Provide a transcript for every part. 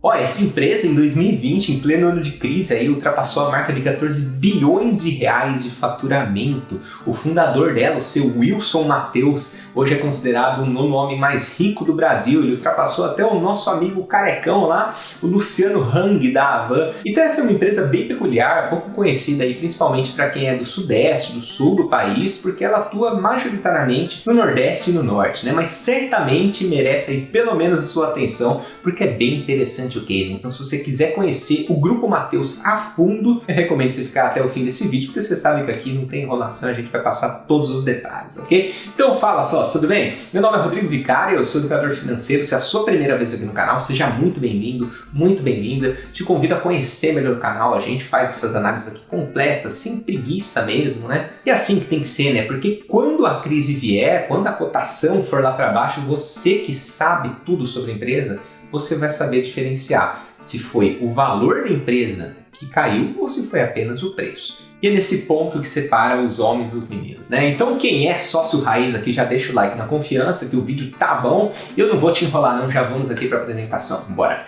Ó, essa empresa em 2020, em pleno ano de crise, aí, ultrapassou a marca de 14 bilhões de reais de faturamento. O fundador dela, o seu Wilson Matheus, hoje é considerado o nono homem mais rico do Brasil. Ele ultrapassou até o nosso amigo carecão lá, o Luciano Hang da Havan. Então essa é uma empresa bem peculiar, pouco conhecida aí, principalmente para quem é do sudeste, do sul do país, porque ela atua majoritariamente no nordeste e no norte, né? Mas certamente merece aí pelo menos a sua atenção, porque é bem interessante o case. Então se você quiser conhecer o Grupo Matheus a fundo, eu recomendo você ficar até o fim desse vídeo, porque você sabe que aqui não tem enrolação, a gente vai passar todos os detalhes, ok? Então fala sócio, tudo bem? Meu nome é Rodrigo Vicari, eu sou educador financeiro. Se é a sua primeira vez aqui no canal, seja muito bem-vindo, muito bem-vinda. Te convido a conhecer melhor o canal, a gente faz essas análises aqui completas, sem preguiça mesmo, né? E é assim que tem que ser, né? Porque quando a crise vier, quando a cotação for lá para baixo, você que sabe tudo sobre a empresa, você vai saber diferenciar se foi o valor da empresa que caiu ou se foi apenas o preço. E é nesse ponto que separa os homens dos meninos, né? Então quem é sócio raiz aqui já deixa o like na confiança que o vídeo tá bom. Eu não vou te enrolar não, já vamos aqui para a apresentação. Bora!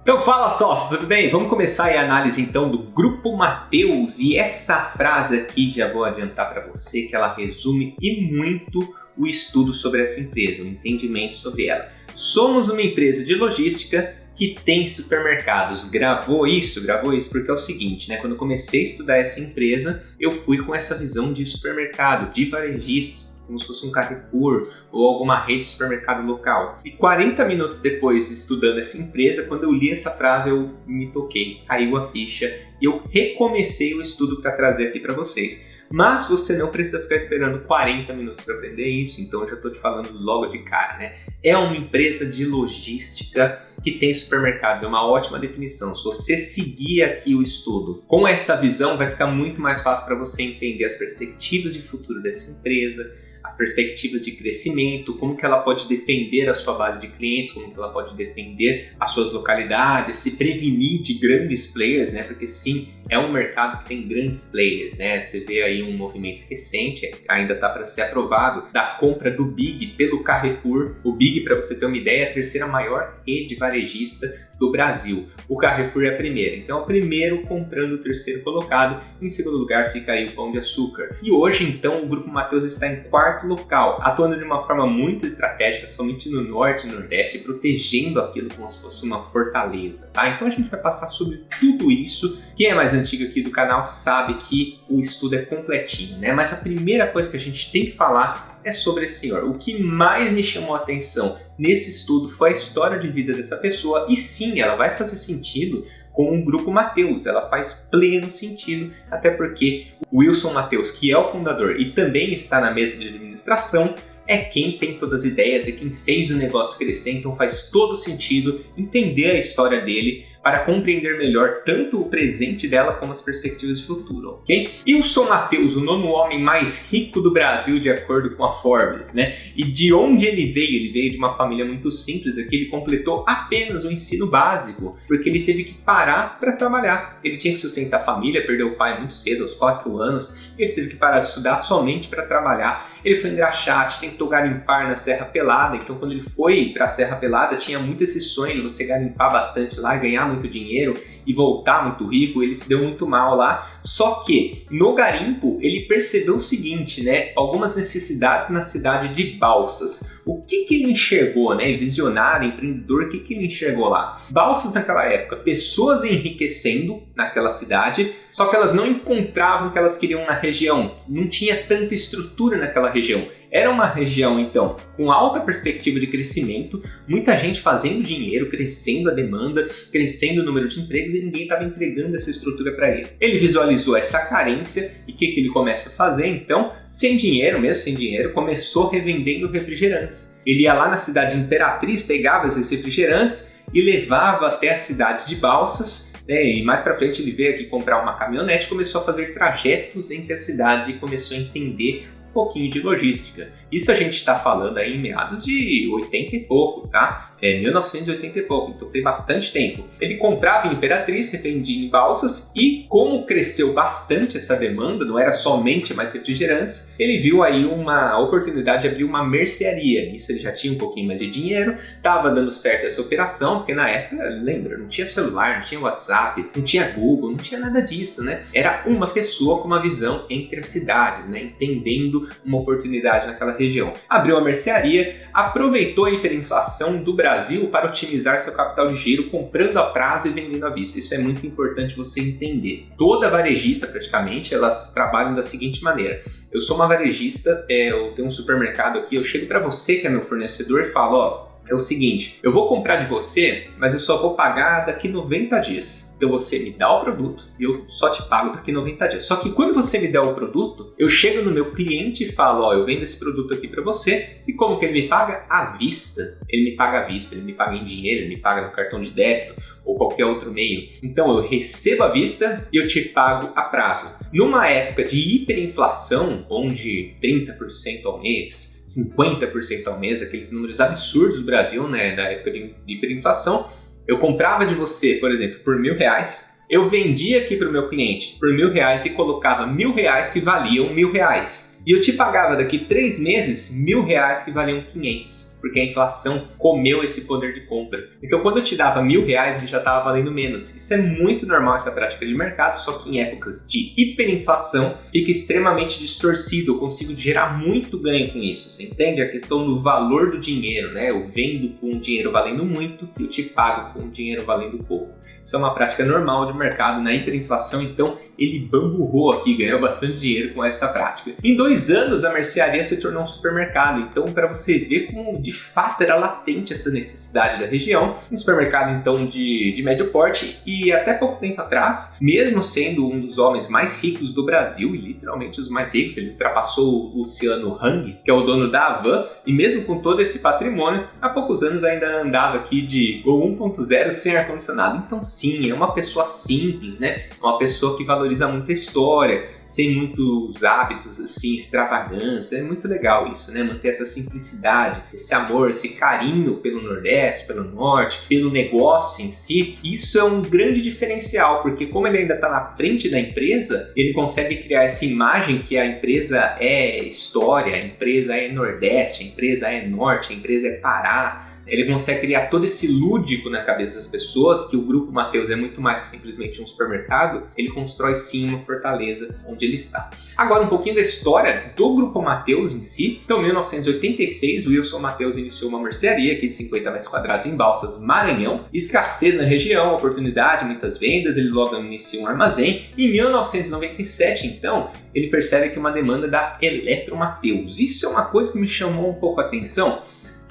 Então fala sócio, tudo bem? Vamos começar a análise então do Grupo Matheus. E essa frase aqui já vou adiantar para você que ela resume e muito o estudo sobre essa empresa, o entendimento sobre ela. Somos uma empresa de logística que tem supermercados. Gravou isso porque é o seguinte, né? Quando eu comecei a estudar essa empresa, eu fui com essa visão de supermercado, de varejista, como se fosse um Carrefour ou alguma rede de supermercado local. E 40 minutos depois, estudando essa empresa, quando eu li essa frase, eu me toquei, caiu a ficha e eu recomecei o estudo para trazer aqui para vocês. Mas você não precisa ficar esperando 40 minutos para aprender isso, então eu já estou te falando logo de cara, né? É uma empresa de logística que tem supermercados, é uma ótima definição. Se você seguir aqui o estudo com essa visão, vai ficar muito mais fácil para você entender as perspectivas de futuro dessa empresa, as perspectivas de crescimento, como que ela pode defender a sua base de clientes, como que ela pode defender as suas localidades, se prevenir de grandes players, né? Porque sim, é um mercado que tem grandes players, né? Você vê aí um movimento recente, ainda está para ser aprovado, da compra do Big pelo Carrefour. O Big, para você ter uma ideia, é a terceira maior rede varejista do Brasil. O Carrefour é a primeira, então é o primeiro comprando o terceiro colocado. Em segundo lugar fica aí o Pão de Açúcar. E hoje então o Grupo Matheus está em quarto local, atuando de uma forma muito estratégica, somente no norte e nordeste, protegendo aquilo como se fosse uma fortaleza, tá? Então a gente vai passar sobre tudo isso. Quem é mais antigo aqui do canal sabe que o estudo é completinho, né? Mas a primeira coisa que a gente tem que falar é sobre esse senhor. O que mais me chamou a atenção nesse estudo foi a história de vida dessa pessoa, e sim, ela vai fazer sentido com o Grupo Matheus, ela faz pleno sentido, até porque o Wilson Matheus, que é o fundador e também está na mesa de administração, é quem tem todas as ideias, é quem fez o negócio crescer, então faz todo sentido entender a história dele para compreender melhor tanto o presente dela como as perspectivas de futuro, ok? Wilson Matheus, o nono homem mais rico do Brasil de acordo com a Forbes, né? E de onde ele veio? Ele veio de uma família muito simples, aqui ele completou apenas o ensino básico, porque ele teve que parar para trabalhar. Ele tinha que sustentar a família, perdeu o pai muito cedo, aos 4 anos, ele teve que parar de estudar somente para trabalhar. Ele foi engraxate, tentou garimpar na Serra Pelada, então quando ele foi para a Serra Pelada tinha muito esse sonho de você garimpar bastante lá, ganhar muito dinheiro e voltar muito rico. Ele se deu muito mal lá, só que no garimpo ele percebeu o seguinte, né? Algumas necessidades na cidade de Balsas. O que ele enxergou, né? Visionário, empreendedor, o que ele enxergou lá? Balsas naquela época, pessoas enriquecendo naquela cidade, só que elas não encontravam o que elas queriam na região, não tinha tanta estrutura naquela região. Era uma região, então, com alta perspectiva de crescimento, muita gente fazendo dinheiro, crescendo a demanda, crescendo o número de empregos e ninguém estava entregando essa estrutura para ele. Ele visualizou essa carência e o que ele começa a fazer? Então, sem dinheiro, mesmo sem dinheiro, começou revendendo refrigerantes. Ele ia lá na cidade Imperatriz, pegava esses refrigerantes e levava até a cidade de Balsas. E mais pra frente ele veio aqui comprar uma caminhonete, começou a fazer trajetos entre as cidades e começou a entender pouquinho de logística. Isso a gente está falando aí em meados de 80 e pouco, tá? 1980 e pouco, então tem bastante tempo. Ele comprava em Imperatriz, revendia em Balsas e como cresceu bastante essa demanda, não era somente mais refrigerantes, ele viu aí uma oportunidade de abrir uma mercearia. Nisso ele já tinha um pouquinho mais de dinheiro, estava dando certo essa operação, porque na época, lembra, não tinha celular, não tinha WhatsApp, não tinha Google, não tinha nada disso, né? Era uma pessoa com uma visão entre as cidades, né? Entendendo uma oportunidade naquela região. Abriu a mercearia, aproveitou a hiperinflação do Brasil para otimizar seu capital de giro, comprando a prazo e vendendo à vista. Isso é muito importante você entender. Toda varejista, praticamente, elas trabalham da seguinte maneira. Eu sou uma varejista, eu tenho um supermercado aqui, eu chego para você que é meu fornecedor e falo, ó, é o seguinte, eu vou comprar de você, mas eu só vou pagar daqui 90 dias. Então você me dá o produto e eu só te pago daqui 90 dias. Só que quando você me der o produto, eu chego no meu cliente e falo, ó, eu vendo esse produto aqui para você, e como que ele me paga? À vista. Ele me paga à vista, ele me paga em dinheiro, ele me paga no cartão de débito ou qualquer outro meio. Então eu recebo à vista e eu te pago a prazo. Numa época de hiperinflação, onde 30% ao mês, 50% ao mês, aqueles números absurdos do Brasil, né, da época de hiperinflação, eu comprava de você, por exemplo, por R$1.000, eu vendia aqui para o meu cliente por R$1.000 e colocava R$1.000 que valiam R$1.000. E eu te pagava daqui 3 meses R$1.000 que valiam 500, porque a inflação comeu esse poder de compra. Então quando eu te dava R$1.000, ele já estava valendo menos. Isso é muito normal, essa prática de mercado, só que em épocas de hiperinflação fica extremamente distorcido. Eu consigo gerar muito ganho com isso. Você entende? A questão do valor do dinheiro, né? Eu vendo com o dinheiro valendo muito e eu te pago com o dinheiro valendo pouco. Isso é uma prática normal de mercado na hiperinflação, então ele bamburrou aqui, ganhou bastante dinheiro com essa prática. Em 2 anos, a mercearia se tornou um supermercado, então para você ver como de fato era latente essa necessidade da região, um supermercado então de médio porte, e até pouco tempo atrás, mesmo sendo um dos homens mais ricos do Brasil, e literalmente os mais ricos, ele ultrapassou o Luciano Hang, que é o dono da Havan, e mesmo com todo esse patrimônio, há poucos anos ainda andava aqui de Gol 1.0 sem ar-condicionado. Então sim, é uma pessoa simples, né? Uma pessoa que valoriza muito a história, sem muitos hábitos assim, extravagância. É muito legal isso, né? Manter essa simplicidade, esse amor, esse carinho pelo Nordeste, pelo Norte, pelo negócio em si. Isso é um grande diferencial, porque como ele ainda está na frente da empresa, ele consegue criar essa imagem que a empresa é história, a empresa é Nordeste, a empresa é Norte, a empresa é Pará. Ele consegue criar todo esse lúdico na cabeça das pessoas, que o Grupo Mateus é muito mais que simplesmente um supermercado. Ele constrói sim uma fortaleza onde ele está. Agora um pouquinho da história do Grupo Mateus em si. Então em 1986, o Wilson Mateus iniciou uma mercearia aqui de 50 metros quadrados em Balsas, Maranhão. Escassez na região, oportunidade, muitas vendas, ele logo inicia um armazém. Em 1997, então, ele percebe que uma demanda da Eletro Mateus. Isso é uma coisa que me chamou um pouco a atenção.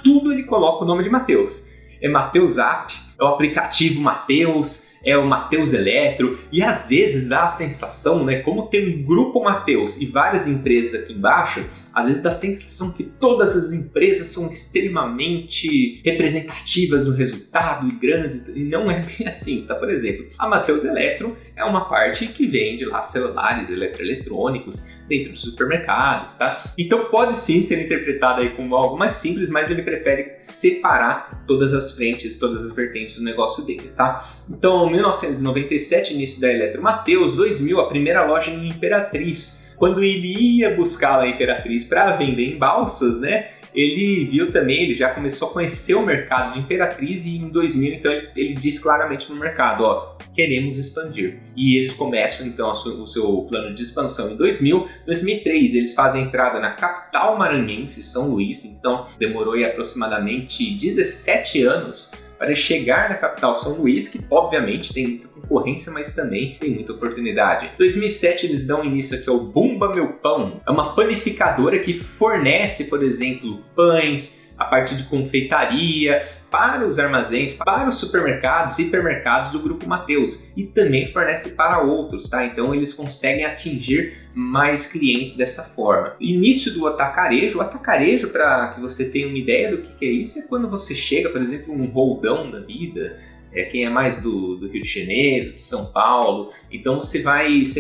Tudo ele coloca o nome de Mateus. É Mateus App, é o aplicativo Mateus, é o Mateus Eletro, e às vezes dá a sensação, né, como tem um grupo Mateus e várias empresas aqui embaixo, às vezes dá a sensação que todas as empresas são extremamente representativas no resultado e grandes, e não é bem assim, tá? Por exemplo, a Mateus Eletro é uma parte que vende lá celulares, eletroeletrônicos dentro dos supermercados, tá? Então pode sim ser interpretado aí como algo mais simples, mas ele prefere separar todas as frentes, todas as vertentes do negócio dele, tá? Então, 1997, início da Eletro Mateus, 2000, a primeira loja em Imperatriz. Quando ele ia buscar a Imperatriz para vender em Balsas, né? Ele viu também, ele já começou a conhecer o mercado de Imperatriz e em 2000, então ele diz claramente no mercado, ó, queremos expandir. E eles começam então o seu plano de expansão em 2000. 2003 eles fazem a entrada na capital maranhense, São Luís, então demorou aí aproximadamente 17 anos para chegar na capital São Luís, que obviamente tem muita concorrência, mas também tem muita oportunidade. Em 2007 eles dão início aqui ao Bumba Meu Pão, é uma panificadora que fornece, por exemplo, pães, a parte de confeitaria, para os armazéns, para os supermercados e hipermercados do Grupo Mateus, e também fornece para outros, tá? Então eles conseguem atingir mais clientes dessa forma. Início do atacarejo. O atacarejo, para que você tenha uma ideia do que é isso, é quando você chega, por exemplo, um Roldão da vida, quem é mais do Rio de Janeiro, de São Paulo, então você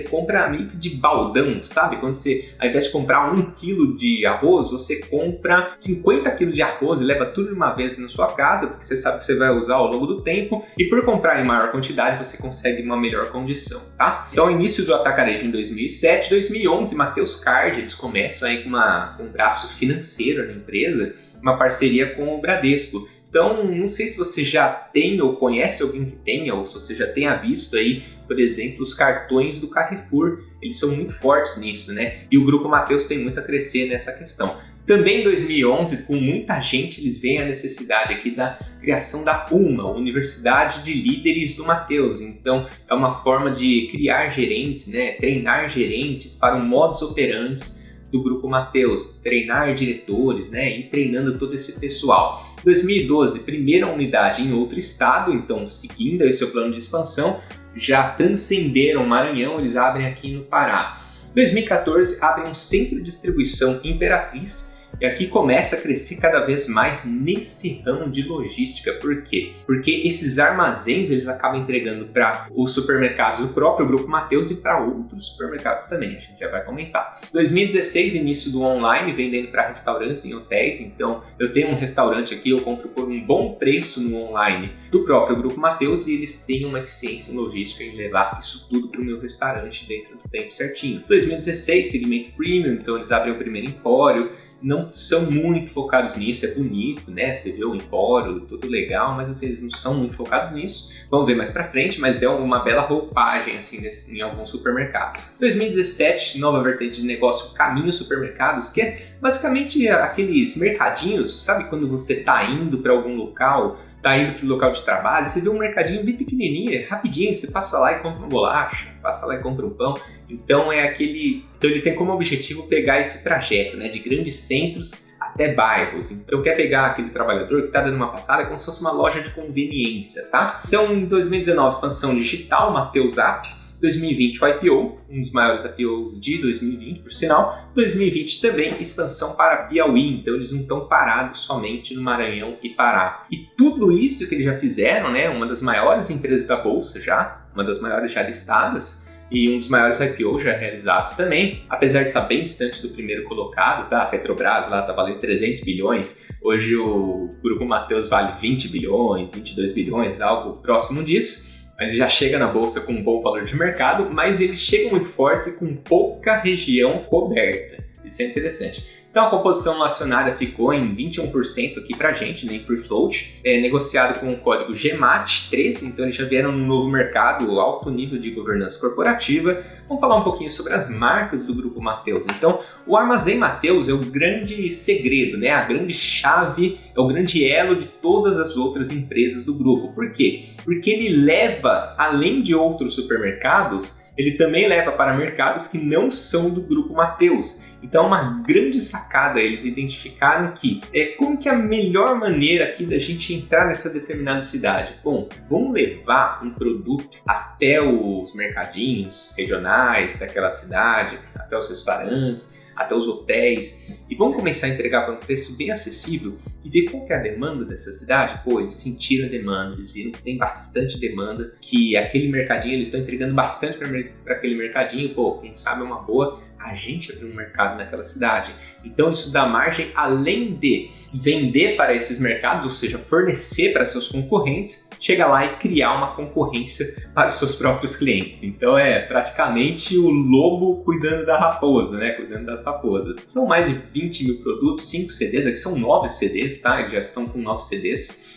compra meio que de baldão, sabe? Quando você, ao invés de comprar 1 quilo de arroz, você compra 50 quilos de arroz e leva tudo de uma vez na sua casa, porque você sabe que você vai usar ao longo do tempo, e por comprar em maior quantidade você consegue uma melhor condição, tá? Então, início do atacarejo em 2007, 2011, Mateus Card, eles começam aí com um braço financeiro na empresa, uma parceria com o Bradesco. Então, não sei se você já tem ou conhece alguém que tenha, ou se você já tenha visto aí, por exemplo, os cartões do Carrefour. Eles são muito fortes nisso, né? E o Grupo Mateus tem muito a crescer nessa questão. Também em 2011, com muita gente, eles veem a necessidade aqui da criação da UMA, Universidade de Líderes do Mateus. Então, é uma forma de criar gerentes, né? Treinar gerentes para o modus operandi do Grupo Mateus, treinar diretores, né, e treinando todo esse pessoal. 2012, primeira unidade em outro estado, então seguindo aí o seu plano de expansão, já transcenderam Maranhão, eles abrem aqui no Pará. 2014, abrem um centro de distribuição Imperatriz, e aqui começa a crescer cada vez mais nesse ramo de logística. Por quê? Porque esses armazéns eles acabam entregando para os supermercados do próprio Grupo Mateus e para outros supermercados também, a gente já vai comentar. 2016, início do online, vendendo para restaurantes e hotéis. Então, eu tenho um restaurante aqui, eu compro por um bom preço no online do próprio Grupo Mateus e eles têm uma eficiência logística em levar isso tudo para o meu restaurante dentro do tempo certinho. 2016, segmento premium, então eles abrem o primeiro empório. Não são muito focados nisso, é bonito, né? Você vê o empório, tudo legal, mas assim, eles não são muito focados nisso. Vamos ver mais pra frente, mas deu uma bela roupagem assim em alguns supermercados. 2017, nova vertente de negócio, Caminho Supermercados, que é basicamente aqueles mercadinhos, sabe quando você tá indo para algum local, tá indo pro local de trabalho, você vê um mercadinho bem pequenininho, rapidinho, você passa lá e compra uma bolacha, passa lá e compra um pão. Então ele tem como objetivo pegar esse trajeto, né, de grandes centros até bairros. Então quer pegar aquele trabalhador que está dando uma passada como se fosse uma loja de conveniência, tá? Então em 2019, expansão digital, Mateus App. 2020, o IPO, um dos maiores IPOs de 2020, por sinal. 2020 também, expansão para Piauí, então eles não estão parados somente no Maranhão e Pará. E tudo isso que eles já fizeram, né, uma das maiores empresas da Bolsa já, uma das maiores já listadas, e um dos maiores IPOs já realizados também, apesar de estar bem distante do primeiro colocado, tá? A Petrobras lá está valendo 300 bilhões, hoje o Grupo Mateus vale 20 bilhões, 22 bilhões, algo próximo disso. Ele já chega na bolsa com um bom valor de mercado, mas eles chegam muito fortes e com pouca região coberta. Isso é interessante. Então a composição acionária ficou em 21% aqui pra gente, né, em Free Float, negociado com o código GMAT13, então eles já vieram num novo mercado, alto nível de governança corporativa. Vamos falar um pouquinho sobre as marcas do Grupo Mateus. Então, o Armazém Mateus é o grande segredo, né, a grande chave, é o grande elo de todas as outras empresas do grupo. Por quê? Porque ele leva, além de outros supermercados, ele também leva para mercados que não são do Grupo Mateus. Então, uma grande sacada, eles identificaram que como que é a melhor maneira aqui da gente entrar nessa determinada cidade? Bom, vamos levar um produto até os mercadinhos regionais daquela cidade, até os restaurantes, até os hotéis, e vamos começar a entregar por um preço bem acessível e ver qual que é a demanda dessa cidade. Pô, eles sentiram a demanda, eles viram que tem bastante demanda, que aquele mercadinho, eles estão entregando bastante para aquele mercadinho. Pô, quem sabe é uma boa a gente abrir um mercado naquela cidade. Então isso dá margem, além de vender para esses mercados, ou seja, fornecer para seus concorrentes, chega lá e criar uma concorrência para os seus próprios clientes. Então é praticamente o lobo cuidando da raposa, né? Cuidando das raposas. São mais de 20 mil produtos, 5 CDs, aqui são 9 CDs, tá? Eles já estão com 9 CDs.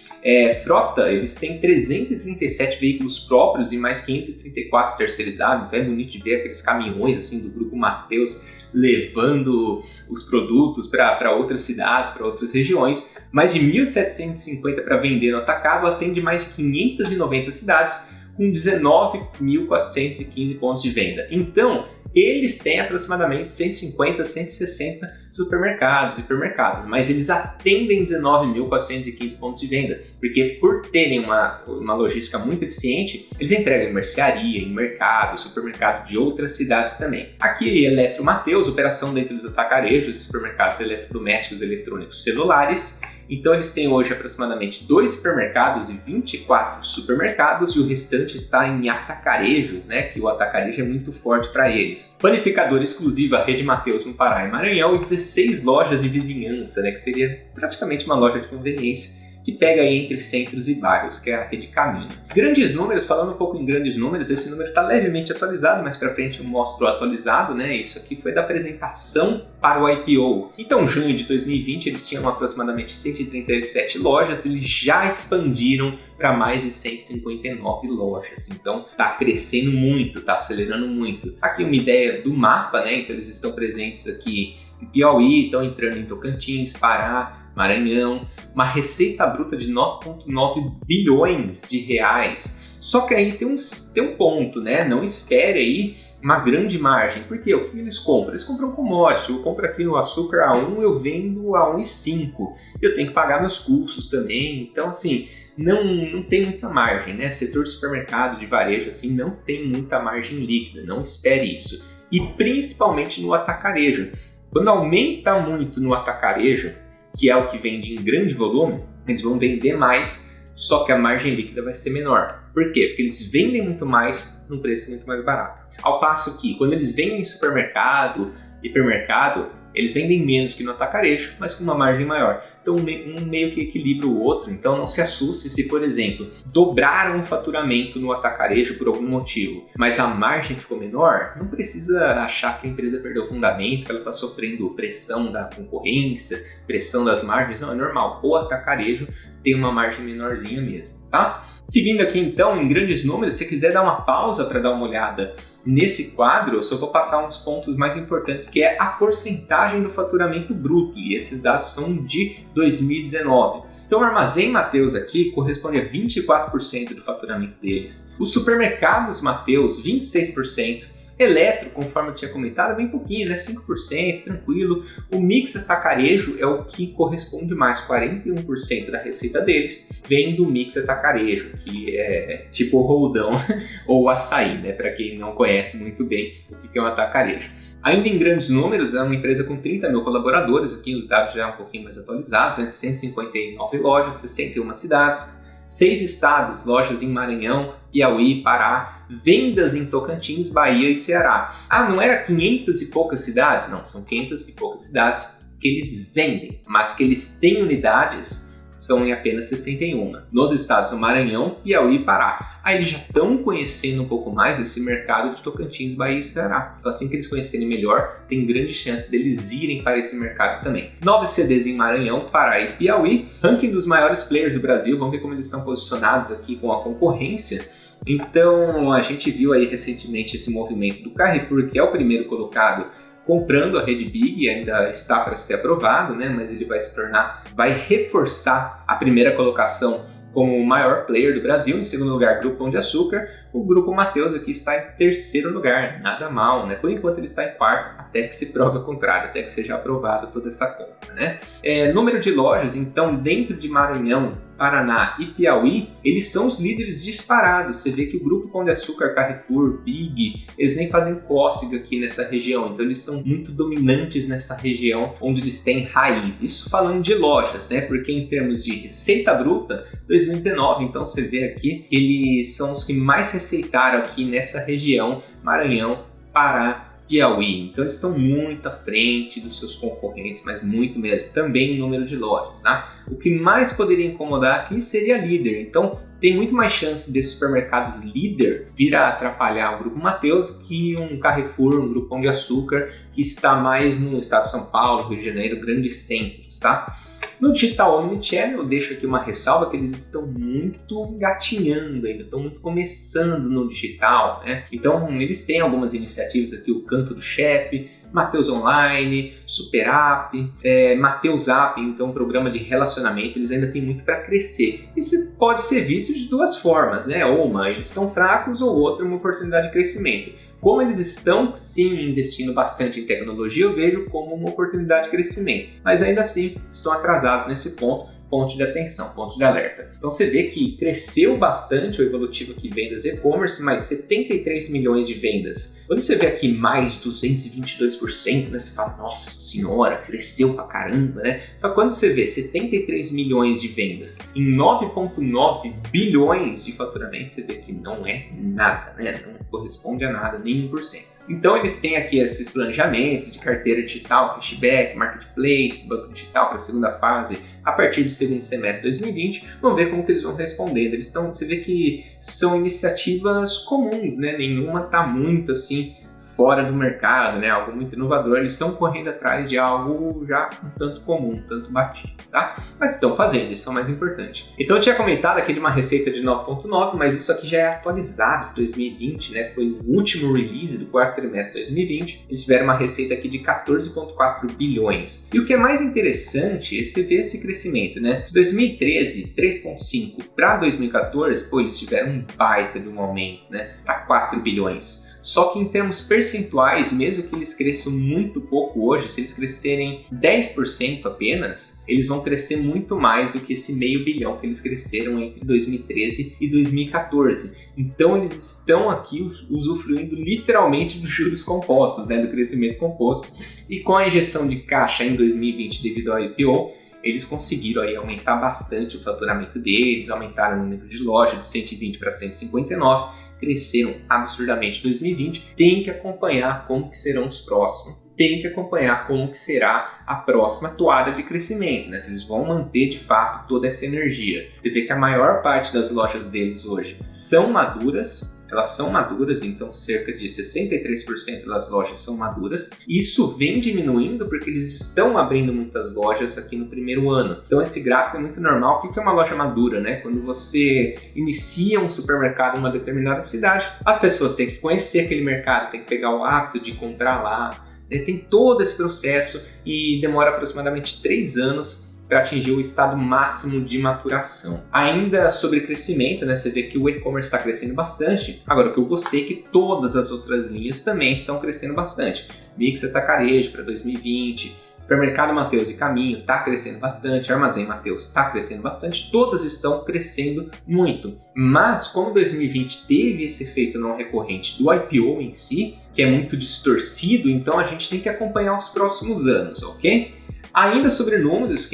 Frota, eles têm 337 veículos próprios e mais 534 terceirizados, então é bonito de ver aqueles caminhões assim do Grupo Mateus levando os produtos para outras cidades, para outras regiões. Mais de 1.750 para vender no atacado, atende mais de 590 cidades com 19.415 pontos de venda. Então, eles têm aproximadamente 150, 160 supermercados e hipermercados, mas eles atendem 19.415 pontos de venda, porque por terem uma logística muito eficiente, eles entregam em mercearia, em mercado, supermercado de outras cidades também. Aqui, Eletro Mateus, operação dentro dos atacarejos, supermercados eletrodomésticos, eletrônicos, celulares, Então eles têm hoje aproximadamente 2 supermercados e 24 supermercados e o restante está em atacarejos, né? Que o atacarejo é muito forte para eles. Panificadora exclusiva Rede Mateus no Pará e Maranhão e 16 lojas de vizinhança, né? Que seria praticamente uma loja de conveniência que pega aí entre centros e bairros, que é a Rede Caminho. Grandes números, falando um pouco em grandes números, esse número está levemente atualizado, mais para frente eu mostro atualizado, né? Isso aqui foi da apresentação para o IPO. Então, em junho de 2020, eles tinham aproximadamente 137 lojas, eles já expandiram para mais de 159 lojas. Então, está crescendo muito, está acelerando muito. Aqui uma ideia do mapa, né? Então, eles estão presentes aqui em Piauí, estão entrando em Tocantins, Pará, Maranhão, uma receita bruta de 9,9 bilhões de reais. Só que aí tem um ponto, né? Não espere aí uma grande margem. Por quê? O que eles compram? Eles compram commodity. Eu compro aqui o açúcar a 1, eu vendo a 1,5. Eu tenho que pagar meus custos também. Então, assim, não tem muita margem, né? Setor de supermercado, de varejo, assim, não tem muita margem líquida. Não espere isso. E principalmente no atacarejo. Quando aumenta muito no atacarejo, que é o que vende em grande volume, eles vão vender mais, só que a margem líquida vai ser menor. Por quê? Porque eles vendem muito mais num preço muito mais barato. Ao passo que, quando eles vendem em supermercado, hipermercado, eles vendem menos que no atacarejo, mas com uma margem maior. Então, um meio que equilibra o outro. Então, não se assuste se, por exemplo, dobraram o faturamento no atacarejo por algum motivo, mas a margem ficou menor. Não precisa achar que a empresa perdeu o fundamento, que ela está sofrendo pressão da concorrência, pressão das margens. Não, é normal. O atacarejo tem uma margem menorzinha mesmo, tá? Seguindo aqui, então, em grandes números, se quiser dar uma pausa para dar uma olhada nesse quadro, eu só vou passar uns pontos mais importantes, que é a porcentagem do faturamento bruto, e esses dados são de 2019. Então, o Armazém Mateus aqui corresponde a 24% do faturamento deles. Os supermercados Mateus, 26%. Eletro, conforme eu tinha comentado, bem pouquinho, né? 5%, tranquilo. O mix atacarejo é o que corresponde mais, 41% da receita deles vem do mix atacarejo, que é tipo o roldão ou o açaí, né? Para quem não conhece muito bem o que é um atacarejo. Ainda em grandes números, é uma empresa com 30 mil colaboradores, aqui os dados já um pouquinho mais atualizados, né? 159 lojas, 61 cidades, 6 estados, lojas em Maranhão, Piauí, Pará, vendas em Tocantins, Bahia e Ceará. Ah, não era 500 e poucas cidades? Não, são 500 e poucas cidades que eles vendem, mas que eles têm unidades são em apenas 61. Nos estados do Maranhão, Piauí e Pará. Aí eles já estão conhecendo um pouco mais esse mercado de Tocantins, Bahia e Ceará. Então assim que eles conhecerem melhor, tem grande chance deles irem para esse mercado também. 9 CDs em Maranhão, Pará e Piauí. Ranking dos maiores players do Brasil. Vamos ver como eles estão posicionados aqui com a concorrência. Então a gente viu aí recentemente esse movimento do Carrefour, que é o primeiro colocado, comprando a Rede Big, ainda está para ser aprovado, né? Mas ele vai reforçar a primeira colocação como o maior player do Brasil. Em segundo lugar, Grupo Pão de Açúcar. O Grupo Mateus aqui está em terceiro lugar, nada mal, né? Por enquanto ele está em quarto, até que se prove o contrário, até que seja aprovada toda essa compra, né? Número de lojas, então, dentro de Maranhão, Paraná e Piauí, eles são os líderes disparados. Você vê que o Grupo Pão de Açúcar, Carrefour, Big, eles nem fazem cócega aqui nessa região, então eles são muito dominantes nessa região onde eles têm raiz. Isso falando de lojas, né? Porque em termos de receita bruta, 2019, então você vê aqui que eles são os que mais receitaram aqui nessa região, Maranhão, Pará, Piauí. Então eles estão muito à frente dos seus concorrentes, mas muito mesmo, também em número de lojas, tá? O que mais poderia incomodar aqui seria líder. Então tem muito mais chance desses supermercados líder vir a atrapalhar o Grupo Mateus que um Carrefour, um Grupo Pão de Açúcar, que está mais no estado de São Paulo, Rio de Janeiro, grandes centros, tá? No digital omnichannel, eu deixo aqui uma ressalva que eles estão muito engatinhando ainda, estão muito começando no digital, né? Então, eles têm algumas iniciativas aqui, o Canto do Chefe, Mateus Online, Super App, Mateus App, então um programa de relacionamento, eles ainda têm muito para crescer. Isso pode ser visto de duas formas, né? Uma, eles estão fracos, ou outra, uma oportunidade de crescimento. Como eles estão, sim, investindo bastante em tecnologia, eu vejo como uma oportunidade de crescimento. Mas ainda assim, estão atrasados nesse ponto, ponto de atenção, ponto de alerta. Então você vê que cresceu bastante o evolutivo aqui vendas e-commerce, mais 73 milhões de vendas. Quando você vê aqui mais 222%, né, você fala, nossa senhora, cresceu pra caramba, né? Só que quando você vê 73 milhões de vendas em 9,9 bilhões de faturamento, você vê que não é nada, né? Não corresponde a nada, nem 1%. Então eles têm aqui esses planejamentos de carteira digital, cashback, marketplace, banco digital para a segunda fase, a partir do segundo semestre de 2020. Vamos ver como que eles vão respondendo. Você vê que são iniciativas comuns, né? Nenhuma está muito assim fora do mercado, né? Algo muito inovador. Eles estão correndo atrás de algo já um tanto comum, um tanto batido, tá? Mas estão fazendo, isso é o mais importante. Então eu tinha comentado aqui de uma receita de 9,9, mas isso aqui já é atualizado de 2020, né? Foi o último release do quarto trimestre de 2020. Eles tiveram uma receita aqui de 14,4 bilhões. E o que é mais interessante é você ver esse crescimento, né? De 2013, 3,5 para 2014, pô, eles tiveram um baita de um aumento, né? Para 4 bilhões. Só que em termos percentuais, mesmo que eles cresçam muito pouco hoje, se eles crescerem 10% apenas, eles vão crescer muito mais do que esse meio bilhão que eles cresceram entre 2013 e 2014. Então eles estão aqui usufruindo literalmente dos juros compostos, né, do crescimento composto. E com a injeção de caixa em 2020 devido ao IPO, eles conseguiram aí aumentar bastante o faturamento deles, aumentaram o número de loja de 120 para 159, cresceram absurdamente em 2020. Tem que acompanhar como que serão os próximos, tem que acompanhar como que será a próxima toada de crescimento, né? Se eles vão manter de fato toda essa energia. Você vê que a maior parte das lojas deles hoje são maduras, elas são maduras, então cerca de 63% das lojas são maduras. Isso vem diminuindo porque eles estão abrindo muitas lojas aqui no primeiro ano. Então esse gráfico é muito normal. O que é uma loja madura, né? Quando você inicia um supermercado em uma determinada cidade, as pessoas têm que conhecer aquele mercado, têm que pegar o hábito de comprar lá, né? Tem todo esse processo e demora aproximadamente 3 anos para atingir o estado máximo de maturação. Ainda sobre crescimento, né, você vê que o e-commerce está crescendo bastante. Agora, o que eu gostei é que todas as outras linhas também estão crescendo bastante. Mix Atacarejo para 2020, Supermercado Mateus e Caminho está crescendo bastante, Armazém Mateus está crescendo bastante, todas estão crescendo muito. Mas como 2020 teve esse efeito não recorrente do IPO em si, que é muito distorcido, então a gente tem que acompanhar os próximos anos, ok? Ainda sobre números,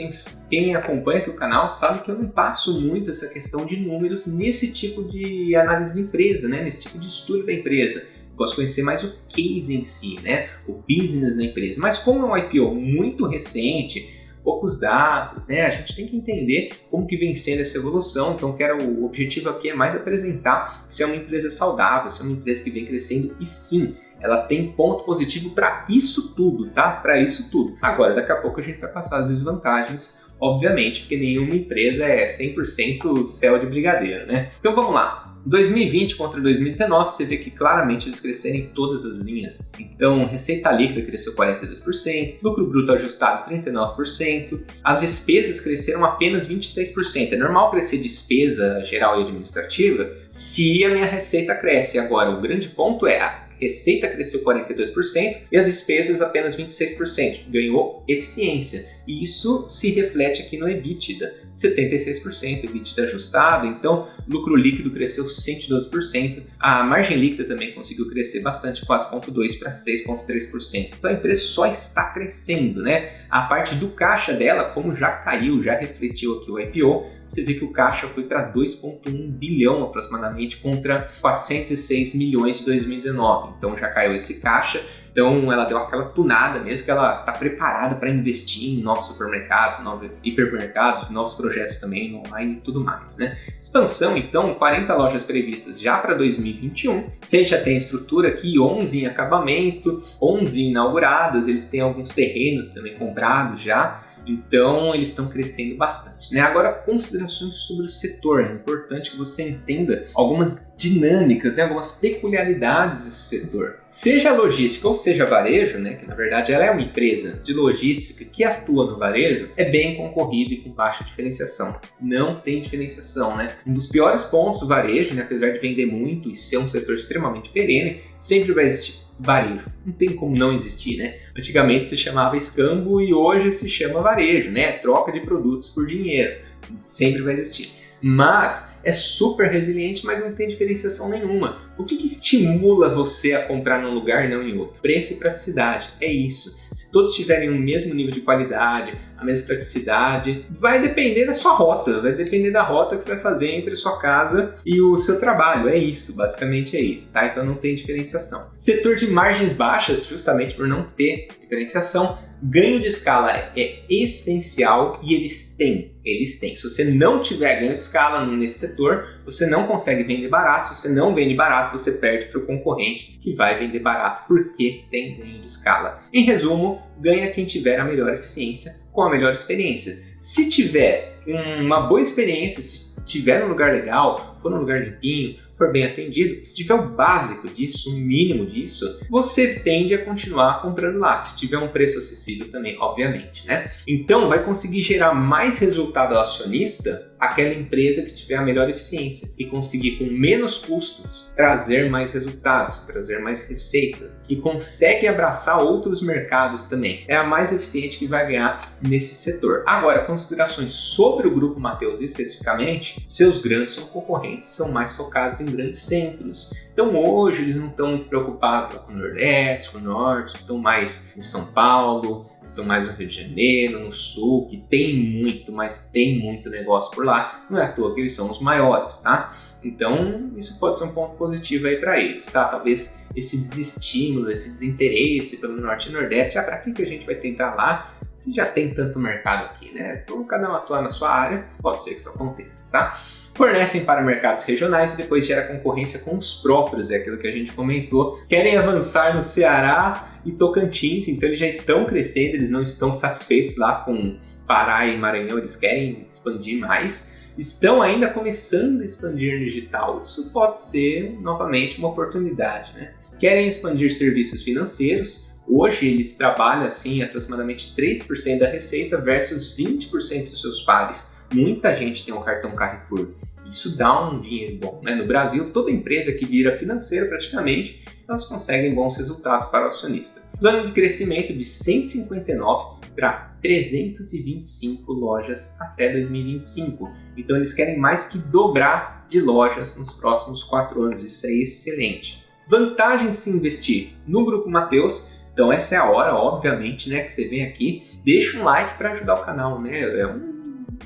quem acompanha aqui o canal sabe que eu não passo muito essa questão de números nesse tipo de análise de empresa, né? Nesse tipo de estudo da empresa. Eu gosto de conhecer mais o case em si, né? O business da empresa. Mas como é um IPO muito recente, poucos dados, né? A gente tem que entender como que vem sendo essa evolução. Então, o objetivo aqui é mais apresentar se é uma empresa saudável, se é uma empresa que vem crescendo e sim, ela tem ponto positivo para isso tudo, tá? Para isso tudo. Agora, daqui a pouco a gente vai passar as desvantagens, obviamente, porque nenhuma empresa é 100% céu de brigadeiro, né? Então, vamos lá. 2020 contra 2019, você vê que claramente eles cresceram em todas as linhas. Então, receita líquida cresceu 42%, lucro bruto ajustado 39%, as despesas cresceram apenas 26%. É normal crescer despesa geral e administrativa se a minha receita cresce. Agora, o grande ponto é a receita cresceu 42% e as despesas apenas 26%. Ganhou eficiência. E isso se reflete aqui no EBITDA, 76% EBITDA ajustado. Então, lucro líquido cresceu 112%. A margem líquida também conseguiu crescer bastante, 4,2% para 6,3%. Então, a empresa só está crescendo, né? A parte do caixa dela, como já caiu, já refletiu aqui o IPO, você vê que o caixa foi para 2,1 bilhão aproximadamente contra 406 milhões de 2019. Então, já caiu esse caixa. Então ela deu aquela tunada mesmo, que ela está preparada para investir em novos supermercados, novos hipermercados, novos projetos também online e tudo mais, né? Expansão, então, 40 lojas previstas já para 2021. Você já tem a estrutura aqui, 11 em acabamento, 11 inauguradas, eles têm alguns terrenos também comprados já. Então, eles estão crescendo bastante, né? Agora, considerações sobre o setor. É importante que você entenda algumas dinâmicas, né? Algumas peculiaridades desse setor. Seja logística ou seja varejo, né? Que na verdade ela é uma empresa de logística que atua no varejo, é bem concorrido e com baixa diferenciação. Não tem diferenciação, né? Um dos piores pontos do varejo, né? Apesar de vender muito e ser um setor extremamente perene, sempre vai existir varejo. Não tem como não existir, né? Antigamente se chamava escambo e hoje se chama varejo, né? Troca de produtos por dinheiro. sempre vai existir. Mas é super resiliente, mas não tem diferenciação nenhuma. O que estimula você a comprar num lugar e não em outro? Preço e praticidade, é isso. Se todos tiverem o mesmo nível de qualidade, a mesma praticidade, vai depender da sua rota, vai depender da rota que você vai fazer entre a sua casa e o seu trabalho, é isso, basicamente é isso, tá? Então não tem diferenciação. Setor de margens baixas, justamente por não ter diferenciação, ganho de escala é essencial e eles têm. Se você não tiver ganho de escala nesse setor, você não consegue vender barato. Se você não vende barato, você perde para o concorrente que vai vender barato porque tem ganho de escala. Em resumo, ganha quem tiver a melhor eficiência com a melhor experiência. Se tiver uma boa experiência, se tiver um lugar legal, for um lugar limpinho, for bem atendido, se tiver o básico disso, o mínimo disso, você tende a continuar comprando lá, se tiver um preço acessível também, obviamente, né? Então, vai conseguir gerar mais resultado ao acionista aquela empresa que tiver a melhor eficiência e conseguir com menos custos trazer mais resultados, trazer mais receita, que consegue abraçar outros mercados também. É a mais eficiente que vai ganhar nesse setor. Agora, considerações sobre o Grupo Mateus especificamente, seus grandes concorrentes são mais focados em grandes centros. Então hoje eles não estão muito preocupados lá com o Nordeste, com o Norte, estão mais em São Paulo, estão mais no Rio de Janeiro, no Sul, que tem muito, mas tem muito negócio por lá. Não é à toa que eles são os maiores, tá? Então isso pode ser um ponto positivo aí para eles, tá? Talvez esse desestímulo, esse desinteresse pelo Norte e Nordeste, para que a gente vai tentar lá se já tem tanto mercado aqui, né? Então cada um atua na sua área, pode ser que isso aconteça, tá? Fornecem para mercados regionais e depois gera concorrência com os próprios, é aquilo que a gente comentou. Querem avançar no Ceará e Tocantins, então eles já estão crescendo, eles não estão satisfeitos lá com Pará e Maranhão, eles querem expandir mais. Estão ainda começando a expandir no digital, isso pode ser novamente uma oportunidade, né? Querem expandir serviços financeiros. Hoje eles trabalham assim aproximadamente 3% da receita versus 20% dos seus pares. Muita gente tem um cartão Carrefour. Isso dá um dinheiro bom, né? No Brasil, toda empresa que vira financeira praticamente, elas conseguem bons resultados para o acionista. Plano de crescimento de 159 para 325 lojas até 2025. Então eles querem mais que dobrar de lojas nos próximos 4 anos. Isso é excelente. Vantagens de se investir no Grupo Mateus. Então essa é a hora, obviamente, né, que você vem aqui, deixa um like para ajudar o canal, né? É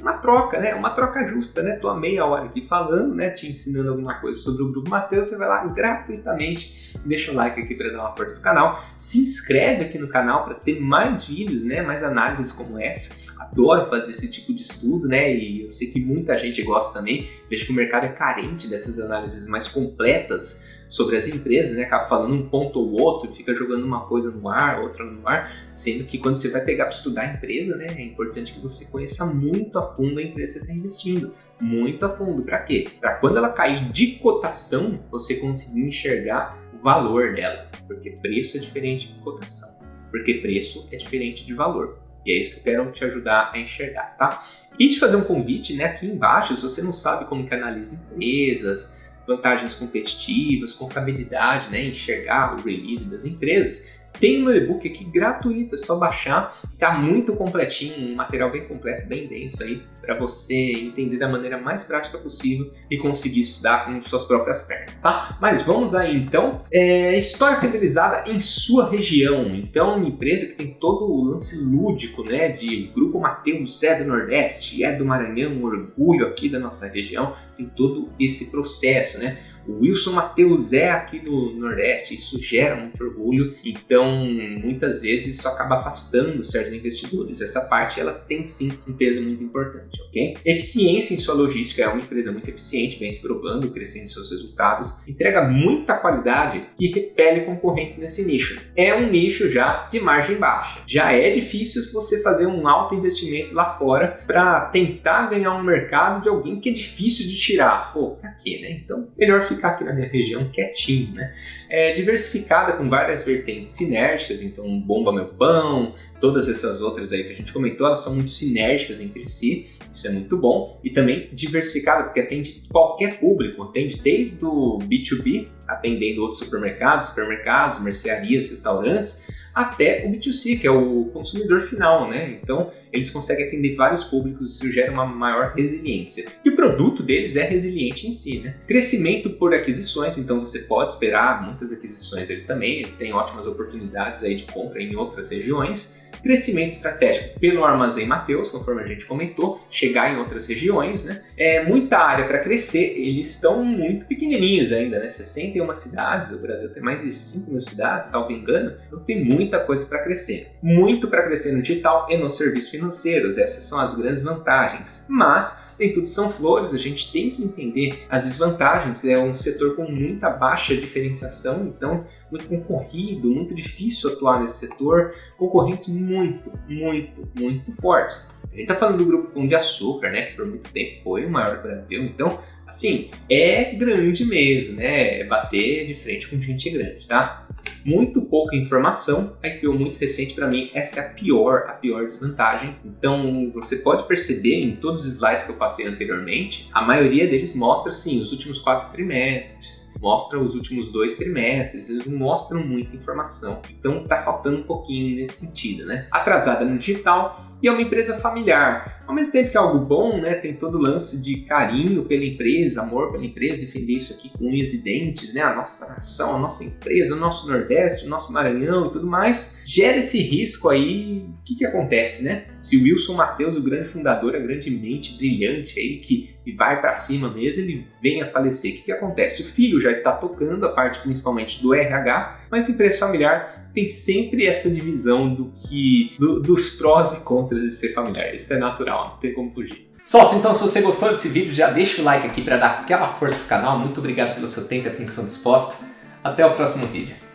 uma troca, né? Uma troca justa, né? Tô há meia hora aqui falando, né? Te ensinando alguma coisa sobre o Grupo Mateus, você vai lá gratuitamente, deixa um like aqui para dar uma força pro canal, se inscreve aqui no canal para ter mais vídeos, né? Mais análises como essa. Adoro fazer esse tipo de estudo, né? E eu sei que muita gente gosta também. Vejo que o mercado é carente dessas análises mais completas sobre as empresas, né? Acaba falando um ponto ou outro, fica jogando uma coisa no ar, outra no ar, sendo que quando você vai pegar para estudar a empresa, né? É importante que você conheça muito a fundo a empresa que você está investindo. Muito a fundo. Para quê? Para quando ela cair de cotação, você conseguir enxergar o valor dela. Porque preço é diferente de cotação. Porque preço é diferente de valor. E é isso que eu quero te ajudar a enxergar, tá? E te fazer um convite, né? Aqui embaixo, se você não sabe como que analisa empresas, vantagens competitivas, contabilidade, né? Enxergar o release das empresas, tem um e-book aqui gratuito, é só baixar, tá muito completinho, um material bem completo, bem denso aí, para você entender da maneira mais prática possível e conseguir estudar com suas próprias pernas, tá? Mas vamos aí então, história fidelizada em sua região. Então, uma empresa que tem todo o lance lúdico, né, de Grupo Mateus, é do Nordeste, é do Maranhão, um orgulho aqui da nossa região, tem todo esse processo, né? O Wilson Mateus é aqui do Nordeste, isso gera muito orgulho, então muitas vezes isso acaba afastando certos investidores. Essa parte ela tem sim um peso muito importante, ok? Eficiência em sua logística, é uma empresa muito eficiente, vem se provando, crescendo seus resultados, entrega muita qualidade e repele concorrentes nesse nicho. É um nicho já de margem baixa. Já é difícil você fazer um alto investimento lá fora para tentar ganhar um mercado de alguém que é difícil de tirar. Pô, pra quê, né? Então, melhor ficar aqui na minha região quietinho, né? É diversificada com várias vertentes sinérgicas, então Bomba Meu Pão, todas essas outras aí que a gente comentou, elas são muito sinérgicas entre si, isso é muito bom, e também diversificada, porque atende qualquer público, atende desde o B2B, atendendo outros supermercados, mercearias, restaurantes, até o B2C, que é o consumidor final, né? Então, eles conseguem atender vários públicos, isso gera uma maior resiliência. E o produto deles é resiliente em si, né? Crescimento por aquisições, então você pode esperar muitas aquisições deles também, eles têm ótimas oportunidades aí de compra em outras regiões. Crescimento estratégico pelo Armazém Mateus, conforme a gente comentou, chegar em outras regiões, né? Muita área para crescer, eles estão muito pequenininhos ainda, né? 61 cidades, o Brasil tem mais de 5 mil cidades, salvo engano, então tem muita coisa para crescer. Muito para crescer no digital e nos serviços financeiros, essas são as grandes vantagens. Mas nem tudo são flores, a gente tem que entender as desvantagens, é um setor com muita baixa diferenciação, então muito concorrido, muito difícil atuar nesse setor, concorrentes muito fortes. A gente está falando do Grupo Pão de Açúcar, né, que por muito tempo foi o maior do Brasil, então, assim, é grande mesmo, né, é bater de frente com gente grande, tá? Muito pouca informação, a IPO muito recente para mim, essa é a pior desvantagem. Então você pode perceber em todos os slides que eu passei anteriormente, a maioria deles mostra sim os últimos 4 trimestres, mostra os últimos 2 trimestres, eles não mostram muita informação. Então tá faltando um pouquinho nesse sentido, né? Atrasada no digital e é uma empresa familiar. Ao mesmo tempo que é algo bom, né? Tem todo o lance de carinho pela empresa, amor pela empresa, defender isso aqui com unhas e dentes, né? A nossa nação, a nossa empresa, o nosso Nordeste, o nosso Maranhão e tudo mais. Gera esse risco aí. O que acontece, né? Se o Wilson Mateus, o grande fundador, a grande mente brilhante aí, que vai para cima mesmo, ele vem a falecer. O que acontece? O filho já está tocando a parte principalmente do RH, mas empresa familiar tem sempre essa divisão dos prós e contras de ser familiar. Isso é natural, não tem como fugir. Sócio, então se você gostou desse vídeo, já deixa o like aqui para dar aquela força pro canal. Muito obrigado pelo seu tempo e atenção disposta. Até o próximo vídeo.